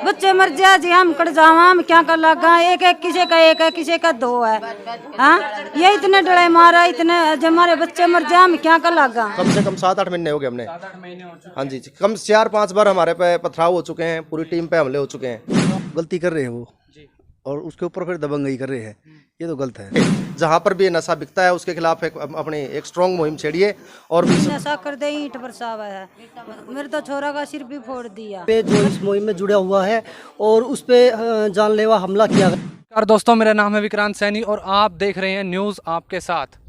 बच्चे मर जाए जी, हम कट जावा, हम क्या कर लगा, एक एक किसी का एक है, किसी का दो है। हाँ, ये इतने डरे मारा, इतने जब हमारे बच्चे मर जाए हम क्या कर लगा। कम से कम 7-8 महीने हो गए हमने। 7-8 महीने हो चुके हाँ जी, कम 4-5 बार हमारे पे पथराव हो चुके हैं, पूरी टीम पे हमले हो चुके हैं। गलती कर रहे हैं वो जी। और उसके ऊपर फिर दबंगई कर रहे हैं, ये तो गलत है। जहाँ पर भी ये नशा बिकता है उसके खिलाफ अपनी एक स्ट्रॉन्ग मुहिम छेड़िए। और नशा कर दे ईंट बरसावा है, मेरे तो छोरा का सिर भी फोड़ दिया। पे जो इस मुहिम में जुड़ा हुआ है और उस पे जानलेवा हमला किया गया। नमस्कार दोस्तों, मेरा नाम है विक्रांत सैनी और आप देख रहे हैं न्यूज़ आपके साथ।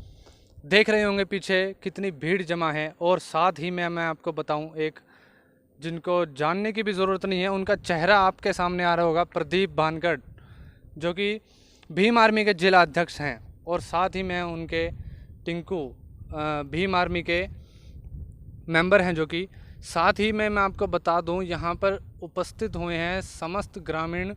देख रहे होंगे पीछे कितनी भीड़ जमा है और साथ ही में मैं आपको बताऊं, एक जिनको जानने की भी ज़रूरत नहीं है, उनका चेहरा आपके सामने आ रहा होगा। प्रदीप भानगढ़ जो कि भीम आर्मी के जिला अध्यक्ष हैं और साथ ही में उनके टिंकू भीम आर्मी के मेंबर हैं, जो कि साथ ही में मैं आपको बता दूं यहाँ पर उपस्थित हुए हैं समस्त ग्रामीण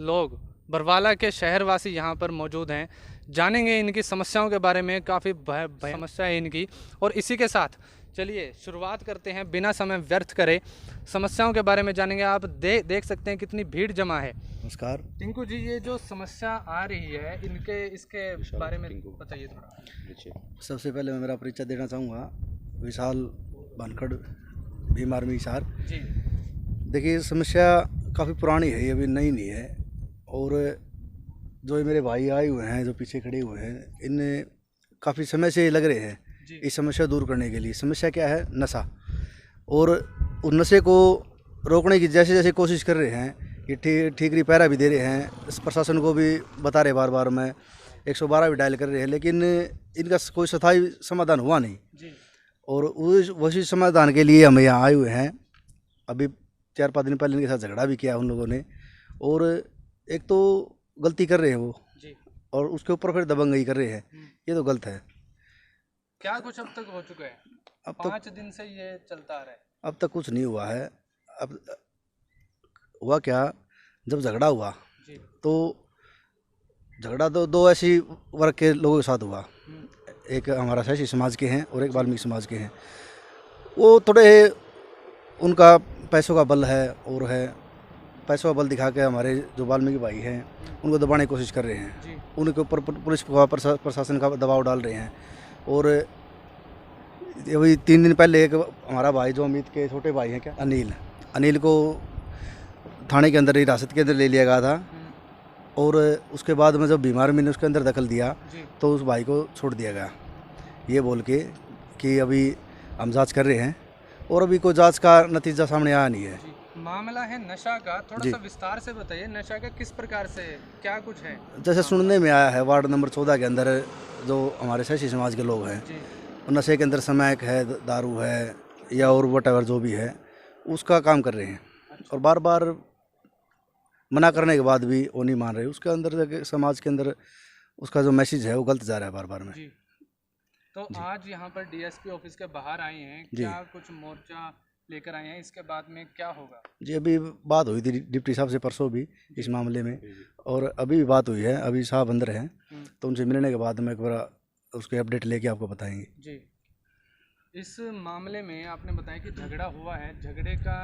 लोग, बरवाला के शहरवासी यहाँ पर मौजूद हैं। जानेंगे इनकी समस्याओं के बारे में, काफ़ी समस्या है इनकी। और इसी के साथ चलिए शुरुआत करते हैं, बिना समय व्यर्थ करे समस्याओं के बारे में जानेंगे। आप देख सकते हैं कितनी भीड़ जमा है। नमस्कार। टिंकू जी, ये जो समस्या आ रही है इसके बारे में बताइए थोड़ा। सबसे पहले मैं मेरा परिचय देना चाहूँगा, विशाल भानखड़, भीम आर्मी हिसार। जी। देखिए, समस्या काफ़ी पुरानी है, ये अभी नई नहीं है। और जो ये मेरे भाई आए हुए हैं, जो पीछे खड़े हुए हैं, इनने काफ़ी समय से लग रहे हैं इस समस्या दूर करने के लिए। समस्या क्या है? नशा। और उस नशे को रोकने की जैसे जैसे कोशिश कर रहे हैं, ये ठीकरी पैरा भी दे रहे हैं, इस प्रशासन को भी बता रहे बार बार, मैं 112 भी डायल कर रहे हैं, लेकिन इनका कोई स्थायी समाधान हुआ नहीं। जी। और उसी समाधान के लिए हम यहाँ आए हुए हैं। अभी 4-5 दिन पहले इनके साथ झगड़ा भी किया उन लोगों ने। और एक तो गलती कर रहे हैं वो जी। और उसके ऊपर फिर दबंगई कर रहे हैं, ये तो गलत है। क्या कुछ अब तक हो चुका है? अब तक 5 दिन से ये चलता आ रहा है। अब तक कुछ नहीं हुआ है। अब हुआ क्या, जब झगड़ा हुआ जी। तो झगड़ा तो दो ऐसी वर्ग के लोगों के साथ हुआ, एक हमारा शैषी समाज के हैं और एक वाल्मीकि समाज के हैं। वो थोड़े उनका पैसों का बल है और है, पैसों का बल दिखा के हमारे जो वाल्मीकि भाई हैं उनको दबाने की कोशिश कर रहे हैं। जी। उनके ऊपर पुलिस प्रशासन का दबाव डाल रहे हैं। और अभी 3 दिन पहले एक हमारा भाई, जो अमित के छोटे भाई हैं, क्या अनिल को थाने के अंदर हिरासत के अंदर ले लिया गया था। और उसके बाद में जब भीम आर्मी ने उसके अंदर दखल दिया तो उस भाई को छोड़ दिया गया, ये बोल के कि अभी हम जांच कर रहे हैं। और अभी कोई जांच का नतीजा सामने आया नहीं है। मामला है नशा का, थोड़ा सा विस्तार से बताइए। नशा का किस प्रकार से, क्या कुछ है? जैसे सुनने में आया है, वार्ड नंबर 14 के अंदर जो हमारे शैषी समाज के लोग हैं, नशे के अंदर समैक है, दारू है या और वट जो भी है, उसका काम कर रहे हैं। और बार बार मना करने के बाद भी वो नहीं मान रहे। उसके अंदर समाज के अंदर उसका जो मैसेज है वो गलत जा रहा है बार बार में। जी। तो आज यहाँ पर डीएसपी ऑफिस के बाहर आए हैं, क्या कुछ मोर्चा लेकर आए हैं? इसके बाद में क्या होगा? जी, अभी बात हुई थी डिप्टी साहब से परसों भी इस मामले में, और अभी भी बात हुई है। अभी साहब अंदर हैं, तो उनसे मिलने के बाद में एक बार उसके अपडेट लेके आपको बताएंगे। जी। इस मामले में आपने बताया कि झगड़ा हुआ है, झगड़े का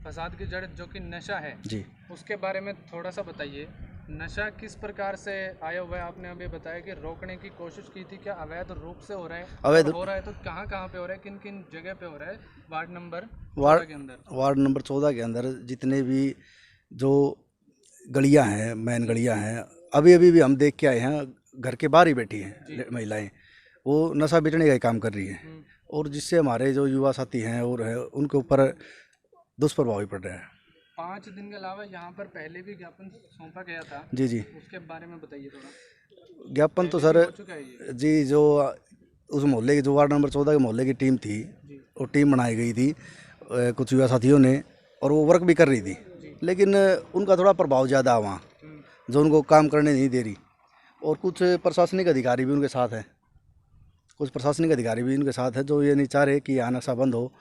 फसाद की जड़ जो कि नशा है जी, उसके बारे में थोड़ा सा बताइए। नशा किस प्रकार से आया हुआ है? आपने अभी बताया कि रोकने की कोशिश की थी, क्या अवैध रूप से हो रहा है? अवैध हो रहा है तो कहाँ कहाँ पे हो रहा है, किन किन जगह पे हो रहा है? वार्ड नंबर 14 के अंदर जितने भी जो गलियां हैं, मेन गलियां हैं, अभी अभी भी हम देख के आए हैं, घर के बाहर ही बैठी हैं महिलाएं, वो नशा बेचने का ही काम कर रही हैं। और जिससे हमारे जो युवा साथी हैं और है, उनके ऊपर दुष्प्रभाव भी पड़ रहा है। 5 दिन के अलावा यहाँ पर पहले भी ज्ञापन सौंपा गया था। जी जी, उसके बारे में बताइए थोड़ा। ज्ञापन तो सर हो चुका है ये? जी, जो उस मोहल्ले की, जो वार्ड नंबर 14 के मोहल्ले की टीम थी, वो टीम बनाई गई थी कुछ युवा साथियों ने, और वो वर्क भी कर रही थी, लेकिन उनका थोड़ा प्रभाव ज़्यादा है वहाँ, जो उनको काम करने नहीं दे रही। और कुछ प्रशासनिक अधिकारी भी उनके साथ हैं, जो ये नहीं चाह रहे कि यहाँ नशा बंद हो।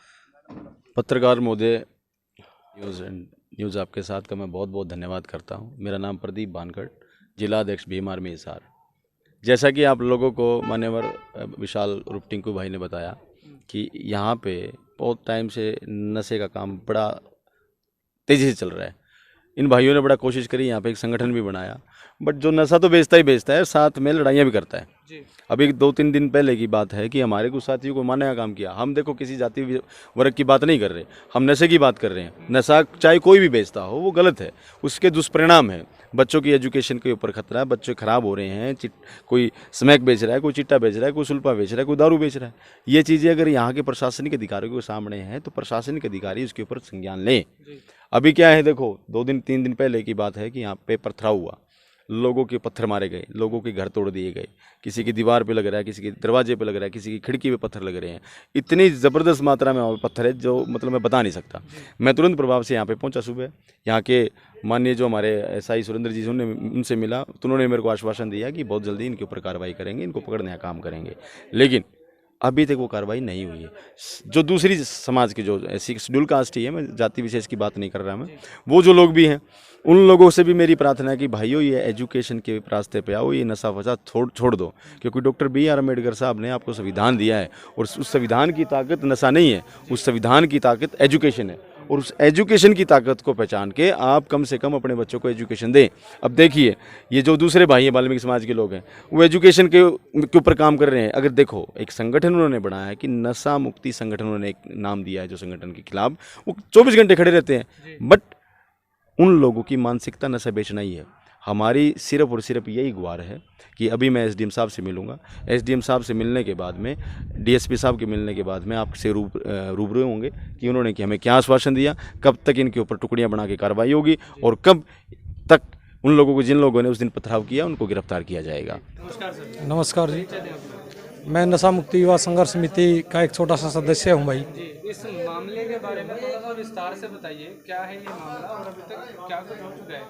पत्रकार महोदय, न्यूज़ आपके साथ का मैं बहुत बहुत धन्यवाद करता हूँ। मेरा नाम प्रदीप भानखड़, जिला अध्यक्ष भीम आर्मी हिसार। जैसा कि आप लोगों को मान्यवर विशाल उर्फ टिंकू भाई ने बताया कि यहाँ पे बहुत टाइम से नशे का काम बड़ा तेज़ी से चल रहा है। इन भाइयों ने बड़ा कोशिश करी, यहाँ पे एक संगठन भी बनाया, बट जो नशा तो बेचता ही बेचता है, साथ में लड़ाइयाँ भी करता है। अभी 2-3 दिन पहले की बात है कि हमारे कुछ साथियों को मारने का काम किया। हम देखो किसी जाति वर्ग की बात नहीं कर रहे, हम नशे की बात कर रहे हैं। नशा चाहे कोई भी बेचता हो वो गलत है, उसके दुष्परिणाम है। बच्चों की एजुकेशन के ऊपर खतरा है, बच्चे खराब हो रहे हैं। कोई स्मैक बेच रहा है, कोई चिट्टा बेच रहा है, कोई सुल्फा बेच रहा है, कोई दारू बेच रहा है। ये चीज़ें अगर यहाँ के प्रशासनिक अधिकारियों के सामने हैं तो प्रशासनिक अधिकारी उसके ऊपर संज्ञान लें। अभी क्या है, देखो 2-3 दिन पहले की बात है कि यहाँ पे पथराव हुआ, लोगों के पत्थर मारे गए, लोगों के घर तोड़ दिए गए, किसी की दीवार पे लग रहा है, किसी के दरवाजे पे लग रहा है, किसी की खिड़की पे पत्थर लग रहे हैं। इतनी ज़बरदस्त मात्रा में वहाँ पे पत्थर है जो मतलब मैं बता नहीं सकता। मैं तुरंत प्रभाव से यहाँ पे पहुँचा सुबह। यहाँ के माननीय जो हमारे एसआई सुरेंद्र जी उनसे मिला तो उन्होंने मेरे को आश्वासन दिया कि बहुत जल्दी इनके ऊपर कार्रवाई करेंगे, इनको पकड़ने का काम करेंगे। लेकिन अभी तक वो कार्रवाई नहीं हुई है। जो दूसरी समाज के जो ऐसी शेड्यूल कास्ट ही है, मैं जाति विशेष की बात नहीं कर रहा, मैं वो जो लोग भी हैं उन लोगों से भी मेरी प्रार्थना है कि भाइयों ये एजुकेशन के रास्ते पे आओ, ये नशा वशा छोड़ दो। क्योंकि डॉक्टर B.R. अम्बेडकर साहब ने आपको संविधान दिया है और उस संविधान की ताकत नशा नहीं है, उस संविधान की ताकत एजुकेशन है। और उस एजुकेशन की ताकत को पहचान के आप कम से कम अपने बच्चों को एजुकेशन दें। अब देखिए ये जो दूसरे भाई हैं वाल्मीकि समाज के लोग हैं वो एजुकेशन के ऊपर काम कर रहे हैं। अगर देखो एक संगठन उन्होंने बनाया है कि नशा मुक्ति संगठन, उन्होंने एक नाम दिया है जो संगठन के खिलाफ वो 24 घंटे खड़े रहते हैं, बट उन लोगों की मानसिकता नशा बेचना ही है। हमारी सिर्फ और सिर्फ यही गुहार है कि अभी मैं एसडीएम साहब से मिलूंगा, एसडीएम साहब से मिलने के बाद में डीएसपी साहब के मिलने के बाद में आपसे रूबरू होंगे कि उन्होंने कि हमें क्या आश्वासन दिया, कब तक इनके ऊपर टुकड़ियां बना के कार्रवाई होगी और कब तक उन लोगों को जिन लोगों ने उस दिन पथराव किया उनको गिरफ्तार किया जाएगा। नमस्कार जी, मैं नशा मुक्ति युवा संघर्ष समिति का एक छोटा सा सदस्य हूँ भाई। इस मामले के बारे में थोड़ा सा विस्तार से बताइए, क्या है ये मामला और अभी तक क्या कुछ हो चुका है?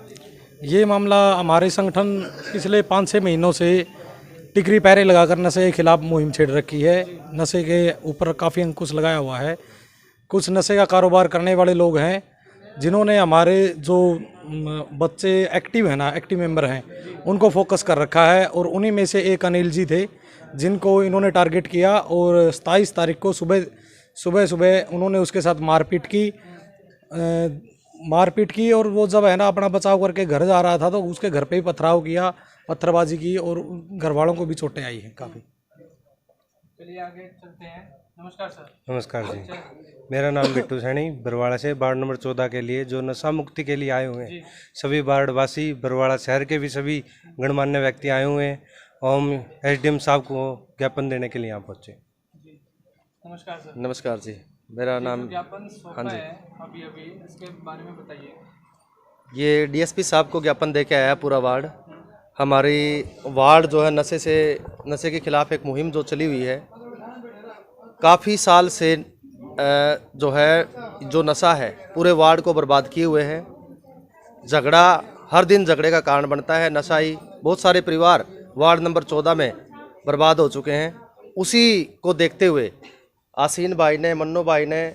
ये मामला हमारे संगठन पिछले 5-6 महीनों से टिकरी पैरे लगाकर नशे के खिलाफ मुहिम छेड़ रखी है। नशे के ऊपर काफ़ी अंकुश लगाया हुआ है। कुछ नशे का कारोबार करने वाले लोग हैं जिन्होंने हमारे जो बच्चे एक्टिव हैं ना, एक्टिव मेंबर हैं, उनको फोकस कर रखा है। और उन्हीं में से एक अनिल जी थे जिनको इन्होंने टारगेट किया और 27 तारीख को सुबह उन्होंने उसके साथ मारपीट की और वो जब है ना अपना बचाव करके घर जा रहा था तो उसके घर पे ही पथराव किया, पत्थरबाजी की और घर वालों को भी चोटें आई हैं काफ़ी। चलिए आगे चलते हैं। नमस्कार सर। नमस्कार जी, मेरा नाम बिट्टू सैनी, बरवाड़ा से वार्ड नंबर 14 के लिए जो नशा मुक्ति के लिए आए हुए हैं। सभी वार्डवासी, बरवाड़ा शहर के भी सभी गणमान्य व्यक्ति आए हुए हैं और हम एसडीएम साहब को ज्ञापन देने के लिए यहाँ पहुँचे। नमस्कार सर। नमस्कार जी, मेरा नाम ज्ञापन सौंपा है अभी इसके बारे में बताइए। ये डीएसपी साहब को ज्ञापन दे के आया पूरा वार्ड। हमारी वार्ड जो है नशे के खिलाफ एक मुहिम जो चली हुई है काफ़ी साल से, जो है जो नशा है पूरे वार्ड को बर्बाद किए हुए है। झगड़ा हर दिन झगड़े का कारण बनता है। नशाई बहुत सारे परिवार वार्ड नंबर 14 में बर्बाद हो चुके हैं। उसी को देखते हुए आसीन भाई ने, मन्नो भाई ने,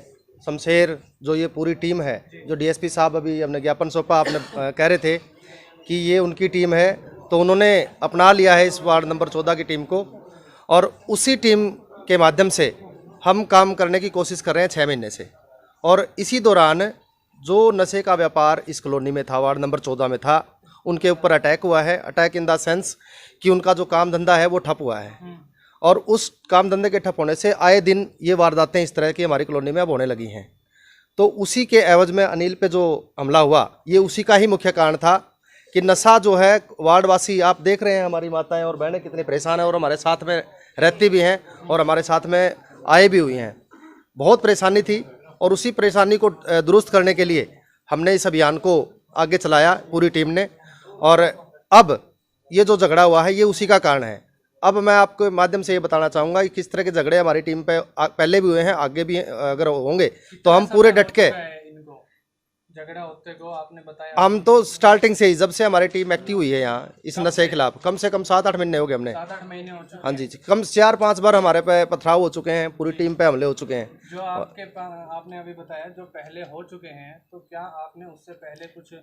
शमशेर, जो ये पूरी टीम है, जो डीएसपी साहब अभी हमने ज्ञापन सौंपा, आपने कह रहे थे कि ये उनकी टीम है, तो उन्होंने अपना लिया है इस वार्ड नंबर 14 की टीम को और उसी टीम के माध्यम से हम काम करने की कोशिश कर रहे हैं 6 महीने से। और इसी दौरान जो नशे का व्यापार इस कॉलोनी में था, वार्ड नंबर 14 में था, उनके ऊपर अटैक हुआ है। अटैक इन द सेंस कि उनका जो काम धंधा है वो ठप हुआ है और उस काम धंधे के ठप होने से आए दिन ये वारदातें इस तरह की हमारी कॉलोनी में अब होने लगी हैं। तो उसी के एवज में अनिल पे जो हमला हुआ, ये उसी का ही मुख्य कारण था कि नशा जो है वार्डवासी, आप देख रहे हैं हमारी माताएं और बहनें कितनी परेशान हैं और हमारे साथ में रहती भी हैं और हमारे साथ में आए भी हुई हैं। बहुत परेशानी थी और उसी परेशानी को दुरुस्त करने के लिए हमने इस अभियान को आगे चलाया पूरी टीम ने। और अब ये जो झगड़ा हुआ है ये उसी का कारण है। अब मैं आपके माध्यम से ये बताना चाहूँगा कि किस तरह के झगड़े हमारी टीम पे पहले भी हुए हैं, आगे भी अगर होंगे तो हम पूरे डट के, झगड़ा होते को आपने बताया, हम तो स्टार्टिंग से ही, जब से हमारी टीम एक्टिव हुई है यहाँ इस नशे के खिलाफ, कम से कम 7-8 महीने हो गए हमने। 7-8 महीने हो चुके। हाँ जी, कम 4-5 बार हमारे पे पथराव हो चुके हैं, पूरी टीम पे हमले हो चुके हैं। जो आपने अभी बताया जो पहले हो चुके हैं, तो क्या आपने उससे पहले कुछ?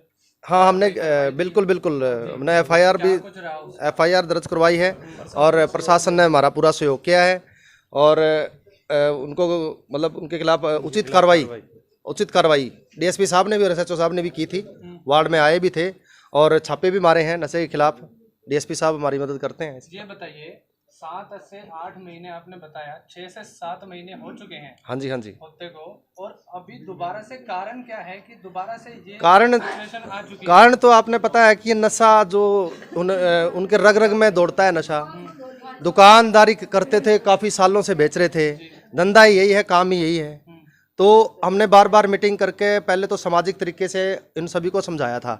हाँ, हमने बिल्कुल हमने एफआईआर दर्ज करवाई है और प्रशासन ने हमारा पूरा सहयोग किया है और उनको मतलब उनके खिलाफ उचित कार्रवाई उचित कार्रवाई डीएसपी साहब ने भी और एसएचओ साहब ने भी की थी, वार्ड में आए भी थे और छापे भी मारे हैं नशे के खिलाफ। डीएसपी साहब हमारी मदद करते हैं। ये बताइए 7 से 8 महीने आपने बताया, 6 से 7 महीने हो चुके हैं हाँ जी होते को, और अभी दोबारा से कारण क्या है कि दोबारा से ये कारण सिचुएशन आ चुकी है? कारण तो आपने पता है कि नशा जो उनके रग रग में दौड़ता है नशा। दुकानदारी करते थे, काफ़ी सालों से बेच रहे थे, धंधा ही यही है, काम ही यही है। तो हमने बार बार मीटिंग करके पहले तो सामाजिक तरीके से इन सभी को समझाया था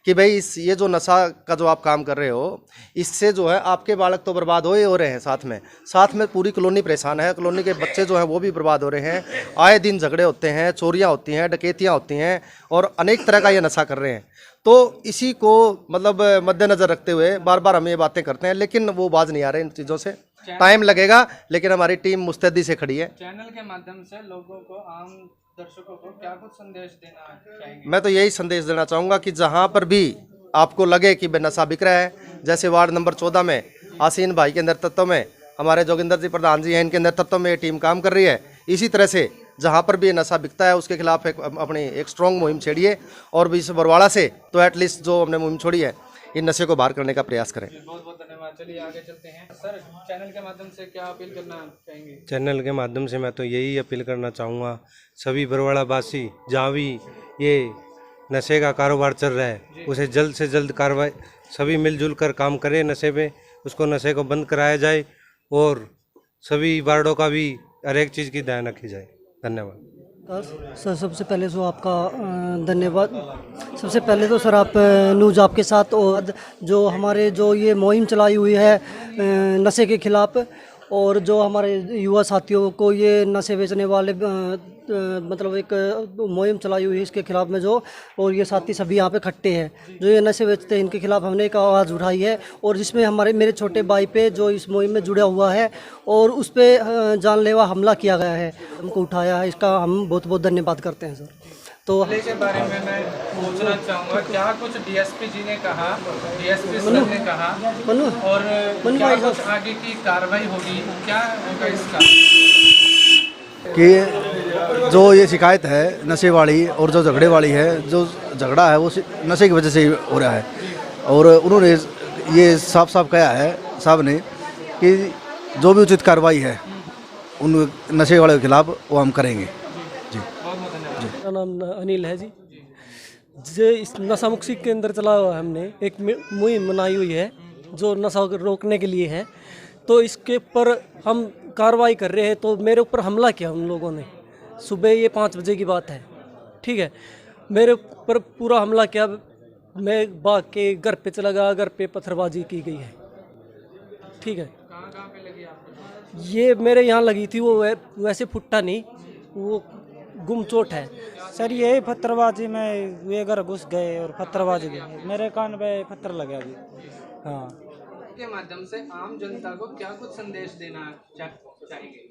कि भाई ये जो नशा का जो आप काम कर रहे हो, इससे जो है आपके बालक तो बर्बाद हो रहे हैं, साथ में पूरी कॉलोनी परेशान है। कॉलोनी के बच्चे जो हैं वो भी बर्बाद हो रहे हैं। आए दिन झगड़े होते हैं, चोरियां होती हैं, डकैतियां होती हैं और अनेक तरह का ये नशा कर रहे हैं। तो इसी को मतलब मद्देनज़र रखते हुए बार बार हम ये बातें करते हैं, लेकिन वो बाज नहीं आ रहे इन चीज़ों से। टाइम लगेगा, लेकिन हमारी टीम मुस्तैदी से खड़ी है। चैनल के माध्यम से लोगों को, आम दर्शकों को क्या कुछ संदेश देना चाहेंगे? मैं तो यही संदेश देना चाहूँगा कि जहाँ पर भी आपको लगे कि नशा बिक रहा है, जैसे वार्ड नंबर 14 में आसीन भाई के नेतृत्व में, हमारे जोगिंदर जी प्रधान जी हैं, इनके नेतृत्व में ये टीम काम कर रही है। इसी तरह से जहाँ पर भी नशा बिकता है उसके खिलाफ अपनी एक स्ट्रॉन्ग मुहिम छेड़िए और भी इस बरवाड़ा से तो एटलीस्ट जो हमने मुहिम छोड़ी है इन नशे को बाहर करने का प्रयास करें। बहुत बहुत धन्यवाद। चलिए आगे चलते हैं। सर, चैनल के माध्यम से क्या अपील करना चाहेंगे? चैनल के माध्यम से मैं तो यही अपील करना चाहूँगा, सभी बरवाड़ा वासी जहाँ भी ये नशे का कारोबार चल रहा है उसे जल्द से जल्द कार्रवाई, सभी मिलजुल कर काम करें नशे पे, उसको नशे को बंद कराया जाए और सभी वार्डों का भी हर एक चीज़ की ध्यान रखी जाए। धन्यवाद। सर सबसे पहले तो आपका धन्यवाद। सबसे पहले तो सर आप न्यूज़ आपके साथ, और जो हमारे जो ये मुहिम चलाई हुई है नशे के खिलाफ, और जो हमारे युवा साथियों को ये नशे बेचने वाले मतलब एक मुहिम चलाई हुई है इसके खिलाफ में जो, और ये साथी सभी यहाँ पे इकट्ठे हैं जो ये नशे बेचते हैं, इनके खिलाफ हमने एक आवाज़ उठाई है। और जिसमें मेरे छोटे भाई पे जो इस मुहिम में जुड़ा हुआ है और उस पर जानलेवा हमला किया गया है, हमको उठाया है, इसका हम बहुत बहुत धन्यवाद करते हैं सर। तो के बारे में मैं पूछना चाहूँगा, क्या कुछ डीएसपी जी ने कहा, डीएसपी सर ने कहा, और क्या कुछ आगे की कार्रवाई होगी, क्या होगा इसका? कि जो ये शिकायत है नशे वाली और जो झगड़े वाली है, जो झगड़ा है वो नशे की वजह से हो रहा है, और उन्होंने ये साफ साफ कहा है साहब ने कि जो भी उचित कार्रवाई है उन नशे वाले के खिलाफ वो हम करेंगे। मेरा नाम अनिल है जी। जे इस नशा मुक्ति के अंदर चला हुआ है, हमने एक मुहिम बनाई हुई है जो नशा रोकने के लिए है। तो इसके ऊपर हम कार्रवाई कर रहे हैं। तो मेरे ऊपर हमला किया उन लोगों ने, सुबह ये 5 बजे की बात है, ठीक है। मेरे ऊपर पूरा हमला किया, मैं भाग के घर पे चला गया, घर पे पत्थरबाजी की गई है, ठीक है। कहाँ पे लगी आपको? ये मेरे यहाँ लगी थी, वो वैसे फुट्टा नहीं, वो गुम चोट है। सर यही पत्थरबाजी में ये घर घुस गए और पत्थरबाजी गए, मेरे कान पे पत्थर लगा जी। हाँ, के माध्यम से आम जनता को क्या कुछ संदेश देना चाहेंगे?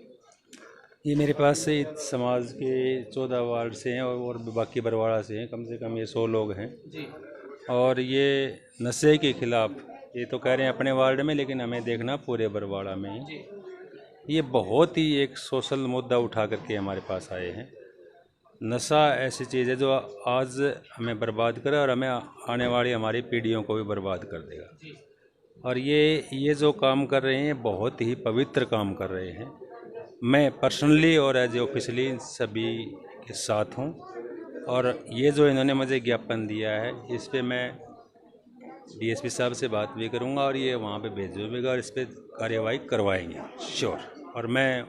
ये मेरे पास से समाज के 14 वार्ड से हैं और बाकी बरवाड़ा से हैं, कम से कम ये 100 लोग हैं जी। और ये नशे के खिलाफ ये तो कह रहे हैं अपने वार्ड में, लेकिन हमें देखना पूरे बरवाड़ा में है। ये बहुत ही एक सोशल मुद्दा उठा करके हमारे पास आए हैं। नशा ऐसी चीज़ है जो आज हमें बर्बाद करे और हमें आने वाली हमारी पीढ़ियों को भी बर्बाद कर देगा। और ये जो काम कर रहे हैं बहुत ही पवित्र काम कर रहे हैं। मैं पर्सनली और एज ए ऑफिशियली सभी के साथ हूँ, और ये जो इन्होंने मुझे ज्ञापन दिया है इस पे मैं डीएसपी साहब से बात भी करूँगा और ये वहाँ पे भेजूँगा और इस पर कार्रवाई करवाएंगे श्योर। और मैं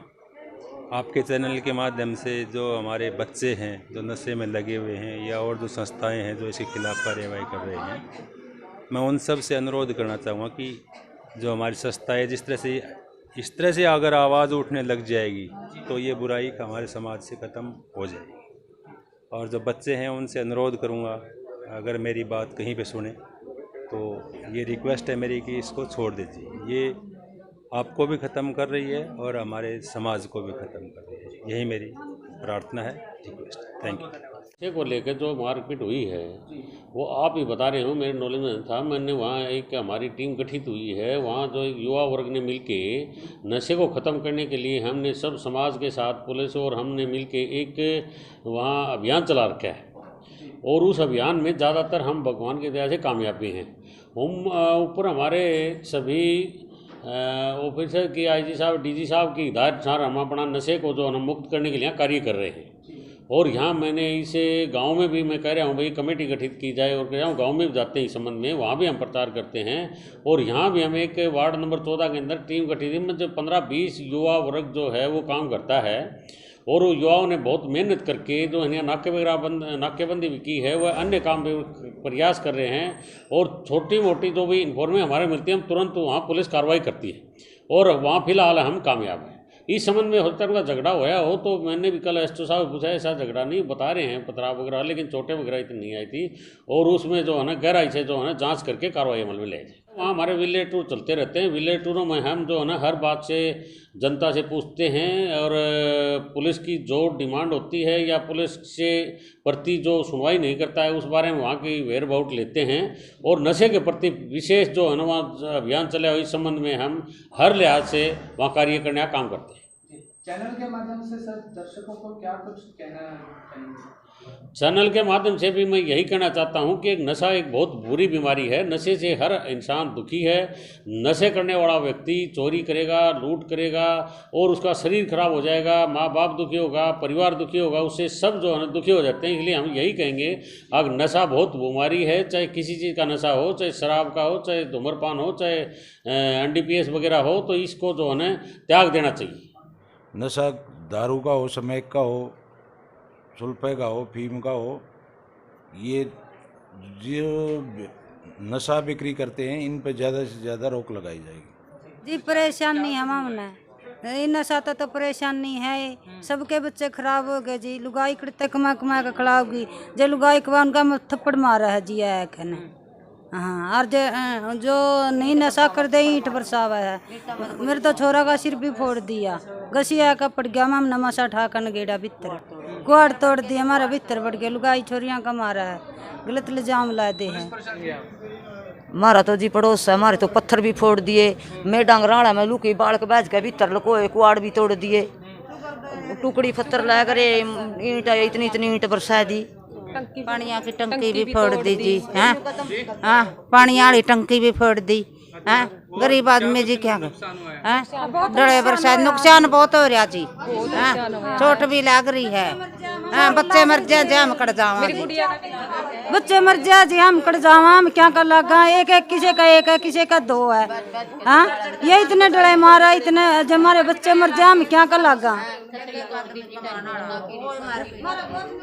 आपके चैनल के माध्यम से जो हमारे बच्चे हैं जो नशे में लगे हुए हैं या और जो संस्थाएं हैं जो इसके खिलाफ कार्रवाई कर रहे हैं, मैं उन सब से अनुरोध करना चाहूँगा कि जो हमारी संस्थाएं इस तरह से अगर आवाज़ उठने लग जाएगी तो ये बुराई हमारे समाज से ख़त्म हो जाएगी। और जो बच्चे हैं उनसे अनुरोध करूँगा, अगर मेरी बात कहीं पे सुने तो ये रिक्वेस्ट है मेरी कि इसको छोड़ दीजिए। ये आपको भी ख़त्म कर रही है और हमारे समाज को भी ख़त्म कर रही है। यही मेरी प्रार्थना है, रिक्वेस्ट है। Thank you. नशे को लेकर जो मारपीट हुई है वो आप ही बता रहे हो, मेरे नॉलेज में था। मैंने वहाँ एक हमारी टीम गठित हुई है, वहाँ जो एक युवा वर्ग ने मिलके नशे को ख़त्म करने के लिए हमने सब समाज के साथ पुलिस और हमने मिलके एक वहाँ अभियान चला रखा है और उस अभियान में ज़्यादातर हम भगवान की दया से कामयाब भी हैं। हम ऊपर हमारे सभी ऑफिसर की आईजी साहब डीजी साहब की हिदायत अनुसार हम अपना नशे को जो है मुक्त करने के लिए कार्य कर रहे हैं। और यहाँ मैंने इसे गांव में भी मैं कह रहा हूँ भाई कमेटी गठित की जाए और कह रहा हूँ गाँव में भी जाते हैं इस संबंध में, वहाँ भी हम प्रचार करते हैं। और यहाँ भी हम एक वार्ड नंबर 14 के अंदर टीम गठित में जो 15-20 युवा वर्ग जो है वो काम करता है और युवाओं ने बहुत मेहनत करके जो है नाकेबंदी भी की है, वह अन्य काम भी प्रयास कर रहे हैं। और छोटी मोटी जो भी इन्फॉर्मेशन हमारे मिलती है हम तुरंत वहाँ पुलिस कार्रवाई करती है और वहाँ फिलहाल हम कामयाब हैं। इस संबंध में होता का झगड़ा होया हो तो मैंने भी कल एसओ साहब पूछा, ऐसा झगड़ा नहीं बता रहे हैं पथराव वगैरह, लेकिन चोटें वगैरह इतनी नहीं आई थी और उसमें जो है ना गहराई से जो है ना जांच करके कार्रवाई अमल में ले जाए। वहाँ हमारे विलेज टूर चलते रहते हैं। विलेज टूरों में हम जो है ना हर बात से जनता से पूछते हैं और पुलिस की जो डिमांड होती है या पुलिस से प्रति जो सुनवाई नहीं करता है उस बारे में वहाँ की वेयर बाउट लेते हैं। और नशे के प्रति विशेष जो है ना वहाँ अभियान चला इस संबंध में हम हर लिहाज से वहाँ कार्य करने का काम करते हैं। चैनल के माध्यम से सर दर्शकों को क्या कुछ कहना चाहिए? चैनल के माध्यम से भी मैं यही कहना चाहता हूं कि नशा एक बहुत बुरी बीमारी है। नशे से हर इंसान दुखी है। नशे करने वाला व्यक्ति चोरी करेगा, लूट करेगा और उसका शरीर खराब हो जाएगा, माँ बाप दुखी होगा, परिवार दुखी होगा, उससे सब जो है ना दुखी हो जाते हैं। इसलिए हम यही कहेंगे अगर नशा बहुत बीमारी है, चाहे किसी चीज़ का नशा हो, चाहे शराब का हो, चाहे धूम्रपान हो, चाहे NDPS वगैरह हो, तो इसको जो है ना त्याग देना चाहिए। नशा दारू का हो, स्मैक का हो, सुल्फे का हो, फीम का हो, ये जो नशा बिक्री करते हैं इन पे ज़्यादा से ज़्यादा रोक लगाई जाएगी। जी परेशानी है हमने, ये नशा तो परेशानी है, सबके बच्चे खराब हो गए जी। लुगाई करते कमा कमा के खड़ा होगी, जो लुगाई कमा उनका थप्पड़ मारा है जी है कहने। हाँ, और जो नहीं नशा कर दे ईंट बरसावा है। मेरे तो छोरा का सिर भी फोड़ दिया, गसिया का पड़ गया, हम नमाशा ठाकन गेड़ा भीतर कुआड़ तोड़ दिया, हमारा भीतर बढ़ गया। लुगाई छोरियां का मारा है, गलत इल्जाम ला दे हैं। हमारा तो जी पड़ोस है, हमारे तो पत्थर भी फोड़ दिए। मैं डांगराड़ा में लुकी बाल के बैठ के भीतर लकोए, कुआड़ भी तोड़ दिए, टुकड़ी पत्थर ला करे, ईंट इतनी इतनी ईंट बरसा दी। पानी की टंकी भी फोड़ दी जी। हाँ हाँ, पानी वाली टंकी भी फोड़ दी। हाँ, गरीब आदमी जी क्या डरे बरसात नुकसान बहुत हो रहा जी। हाँ, चोट भी लग रही है। हाँ, बच्चे मर जाए जी, हम कट जावा, बच्चे मर जाए जी, हम कट जावा, हम क्या कर लगा। एक एक किसी का एक है, किसी का दो है। हाँ, ये इतने डरे मारा, इतने जब हमारे बच्चे मर जाए हम क्या कर लगा।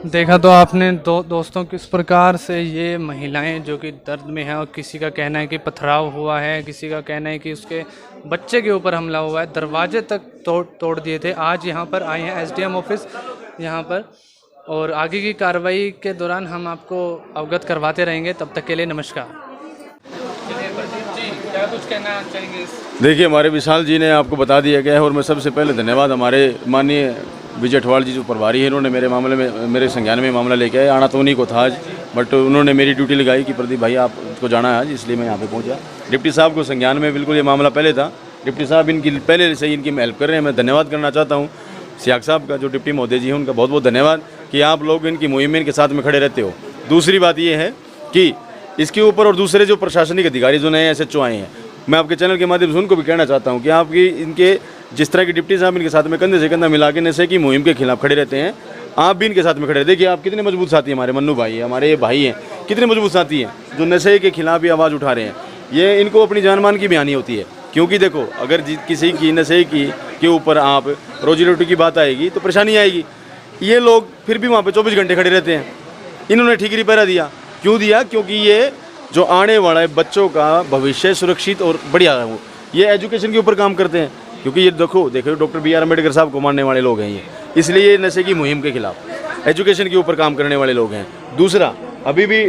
देखा तो आपने दोस्तों किस प्रकार से ये महिलाएं जो कि दर्द में हैं और किसी का कहना है कि पथराव हुआ है, किसी का कहना है कि उसके बच्चे के ऊपर हमला हुआ है, दरवाजे तक तोड़ दिए थे। आज यहाँ पर आए हैं SDM ऑफिस यहाँ पर, और आगे की कार्रवाई के दौरान हम आपको अवगत करवाते रहेंगे। तब तक के लिए नमस्कार। क्या कुछ कहना चाहेंगे? देखिए, हमारे विशाल जी ने आपको बता दिया गया है और मैं सबसे पहले धन्यवाद हमारे माननीय विजय अठवाल जी जो प्रभारी है, इन्होंने मेरे मामले में मेरे संज्ञान में मामला लेके आए। आना तो उन्हीं को था आज, बट उन्होंने मेरी ड्यूटी लगाई कि प्रदीप भाई आपको जाना है आज, इसलिए मैं यहाँ पे पहुँचा। डिप्टी साहब को संज्ञान में बिल्कुल ये मामला पहले था। डिप्टी साहब इनकी पहले से ही इनकी हेल्प कर रहे हैं। मैं धन्यवाद करना चाहता हूँ सियाग साहब का, जो डिप्टी महोदय जी हैं, उनका बहुत बहुत धन्यवाद कि आप लोग इनकी मुहिम में इनके साथ में खड़े रहते हो। दूसरी बात ये है कि इसके ऊपर और दूसरे जो प्रशासनिक अधिकारी जो नए SHO आए हैं, मैं आपके चैनल के माध्यम से उनको भी कहना चाहता हूँ कि आपकी इनके जिस तरह के डिप्टी साहब इनके साथ में कंधे से कंधा मिला के नशे की मुहिम के खिलाफ खड़े रहते हैं, आप भी इनके साथ में खड़े। देखिए आप कितने मजबूत साथी हैं, हमारे मन्नू भाई हैं, हमारे ये भाई हैं, कितने मजबूत साथी हैं जो नशे के खिलाफ भी आवाज़ उठा रहे हैं। ये इनको अपनी जान मान की भी हानि होती है, क्योंकि देखो अगर किसी की नशे के ऊपर आप रोजी रोटी की बात आएगी तो परेशानी आएगी। ये लोग फिर भी वहाँ पर 24 घंटे खड़े रहते हैं। इन्होंने ठीकरी पहरा दिया, क्यों दिया? क्योंकि ये जो आने वाला है बच्चों का भविष्य सुरक्षित और बढ़िया है, वो ये एजुकेशन के ऊपर काम करते हैं। क्योंकि ये देखो डॉक्टर BR अम्बेडकर साहब को मानने वाले लोग हैं ये, इसलिए ये नशे की मुहिम के खिलाफ एजुकेशन के ऊपर काम करने वाले लोग हैं। दूसरा, अभी भी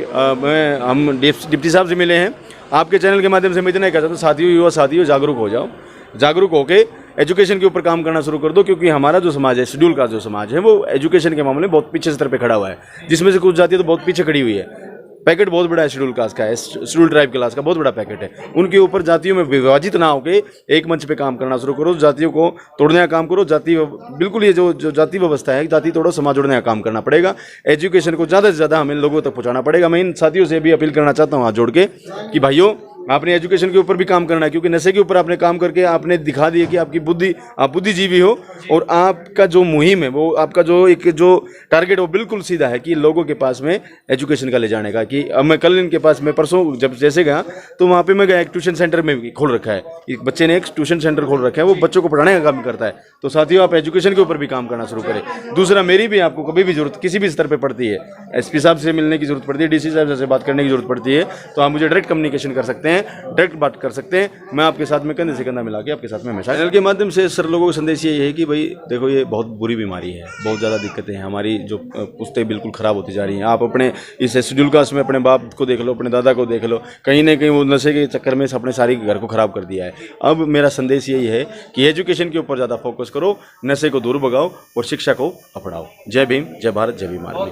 हम डिप्टी साहब से मिले हैं। आपके चैनल के माध्यम से मैं इतना कहता हूँ, साथियों, युवा साथियों, जागरूक हो जाओ। जागरूक होके एजुकेशन के ऊपर काम करना शुरू कर दो, क्योंकि हमारा जो समाज है, शेड्यूल का जो समाज है, वो एजुकेशन के मामले में बहुत पीछे स्तर पे खड़ा हुआ है, जिसमें से कुछ जातियाँ तो बहुत पीछे खड़ी हुई है। पैकेट बहुत बड़ा है शेड्यूल कास्ट का है, शेड्यूल ट्राइब क्लास का बहुत बड़ा पैकेट है। उनके ऊपर जातियों में विभाजित ना होकर एक मंच पे काम करना शुरू करो, जातियों को तोड़ने का काम करो। जाति बिल्कुल ये जो जाति व्यवस्था है, जाति तोड़ो समाज जोड़ने का काम करना पड़ेगा। एजुकेशन को ज़्यादा से ज़्यादा हमें लोगों तक पहुँचाना पड़ेगा। मैं इन साथियों से भी अपील करना चाहता हूँ हाथ जोड़ के कि भाइयों, आपने एजुकेशन के ऊपर भी काम करना है, क्योंकि नशे के ऊपर आपने काम करके आपने दिखा दिया कि आपकी बुद्धि, आप बुद्धिजीवी हो, और आपका जो मुहिम है, वो आपका जो टारगेट, वो बिल्कुल सीधा है कि लोगों के पास में एजुकेशन का ले जाने का। कि अब मैं कल इनके पास में परसों जब जैसे गया तो वहाँ पे मैं गया, एक ट्यूशन सेंटर में भी खोल रखा है, एक बच्चे ने एक ट्यूशन सेंटर खोल रखा है, वो बच्चों को पढ़ाने का काम करता है। तो साथियों, आप एजुकेशन के ऊपर भी काम करना शुरू करें। दूसरा, मेरी भी आपको कभी भी जरूरत किसी भी स्तर पर पड़ती है, एसपी साहब से मिलने की जरूरत पड़ती है, डीसी साहब से बात करने की जरूरत पड़ती है, तो आप मुझे डायरेक्ट कम्युनिकेशन कर सकते हैं, डायरेक्ट बात कर सकते हैं। मैं आपके साथ में कंधे से कंधा मिला के आपके साथ में हमेशा। चैनल के माध्यम से सर लोगों को संदेश ये है कि भाई देखो, ये बहुत बुरी बीमारी है, बहुत ज़्यादा दिक्कतें हैं, हमारी जो पुश्तें बिल्कुल ख़राब होती जा रही हैं। आप अपने इस शेड्यूल कास्ट में अपने बाप को देख लो, अपने दादा को देख लो, कहीं ना कहीं वो नशे के चक्कर में अपने सारी घर को ख़राब कर दिया है। अब मेरा संदेश यही है कि एजुकेशन के ऊपर ज़्यादा फोकस करो, नशे को दूर भगाओ और शिक्षा को अपनाओ। जय भीम, जय भारत, जय भीम आर्मी।